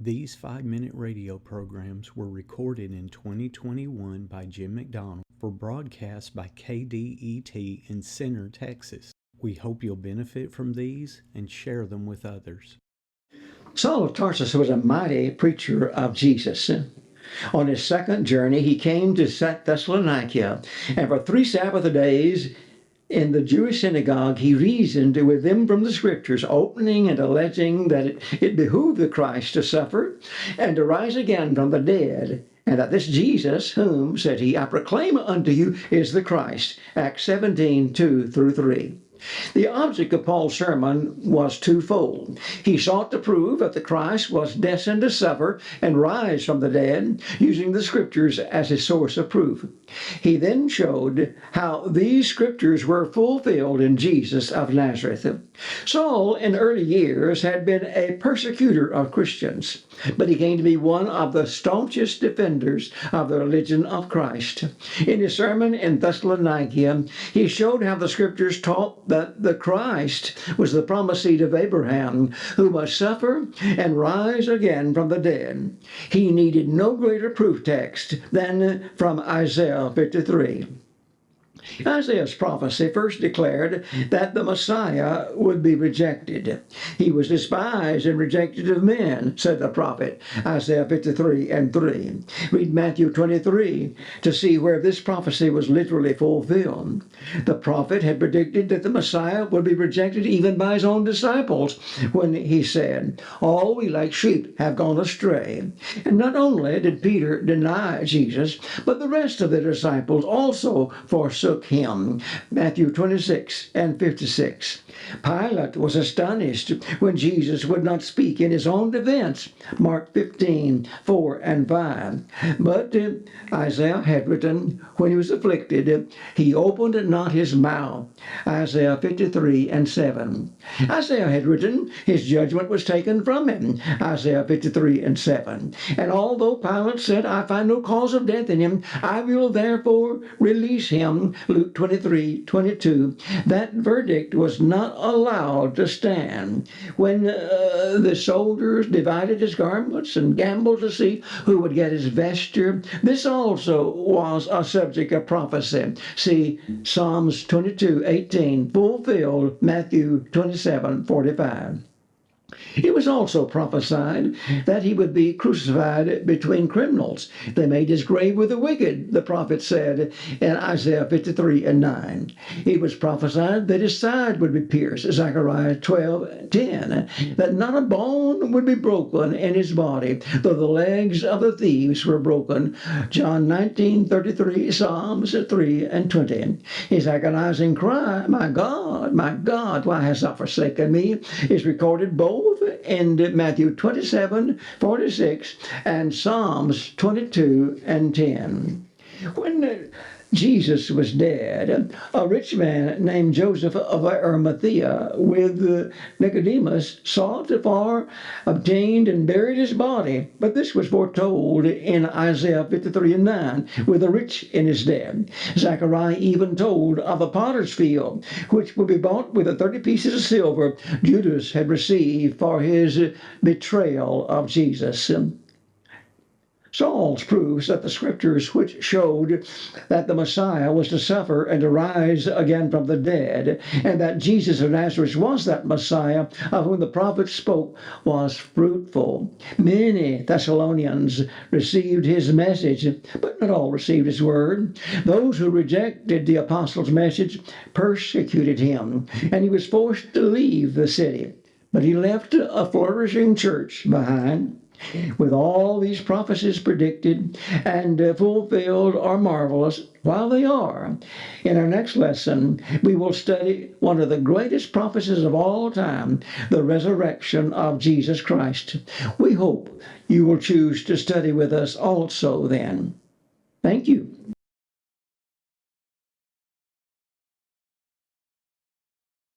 These 5-minute radio programs were recorded in 2021 by Jim McDonald for broadcast by KDET in Center, Texas. We hope you'll benefit from these and share them with others. Saul of Tarsus was a mighty preacher of Jesus. On his second journey, he came to Thessalonica, and for 3 Sabbath days in the Jewish synagogue, he reasoned with them from the Scriptures, opening and alleging that it behooved the Christ to suffer and to rise again from the dead, and that this Jesus, whom, said he, I proclaim unto you, is the Christ. Acts 17:2-3. The object of Paul's sermon was twofold. He sought to prove that the Christ was destined to suffer and rise from the dead, using the Scriptures as his source of proof. He then showed how these Scriptures were fulfilled in Jesus of Nazareth. Saul, in early years, had been a persecutor of Christians, but he came to be one of the staunchest defenders of the religion of Christ. In his sermon in Thessalonica, he showed how the Scriptures taught that the Christ was the promised seed of Abraham, who must suffer and rise again from the dead. He needed no greater proof text than from Isaiah 53. Isaiah's prophecy first declared that the Messiah would be rejected. He was despised and rejected of men, said the prophet, Isaiah 53:3. Read Matthew 23 to see where this prophecy was literally fulfilled. The prophet had predicted that the Messiah would be rejected even by his own disciples when he said, all we like sheep have gone astray. And not only did Peter deny Jesus, but the rest of the disciples also forsook him. Matthew 26:56. Pilate was astonished when Jesus would not speak in his own defense. Mark 15:4-5. But Isaiah had written, when he was afflicted, he opened not his mouth. Isaiah 53:7. Isaiah had written, his judgment was taken from him. Isaiah 53:7. And although Pilate said, I find no cause of death in him, I will therefore release him, Luke 23:22, that verdict was not allowed to stand. When the soldiers divided his garments and gambled to see who would get his vesture, this also was a subject of prophecy. See Psalms 22:18, fulfilled Matthew 27:45. It was also prophesied that he would be crucified between criminals. They made his grave with the wicked, the prophet said in Isaiah 53:9. It was prophesied that his side would be pierced, Zechariah 12:10, that not a bone would be broken in his body, though the legs of the thieves were broken, John 19:33, Psalms 3:20. His agonizing cry, my God, why hast thou forsaken me, is recorded both in Matthew 27:46 and Psalms 22:10. When Jesus was dead, a rich man named Joseph of Arimathea with Nicodemus sought afar, obtained and buried his body. But this was foretold in Isaiah 53:9, with the rich in his death. Zechariah even told of a potter's field, which would be bought with the 30 pieces of silver Judas had received for his betrayal of Jesus. Saul's proofs that the Scriptures which showed that the Messiah was to suffer and to rise again from the dead, and that Jesus of Nazareth was that Messiah of whom the prophets spoke, was fruitful. Many Thessalonians received his message, but not all received his word. Those who rejected the apostles' message persecuted him, and he was forced to leave the city. But he left a flourishing church behind. With all these prophecies predicted and fulfilled are marvelous while they are. In our next lesson, we will study one of the greatest prophecies of all time, the resurrection of Jesus Christ. We hope you will choose to study with us also then. Thank you.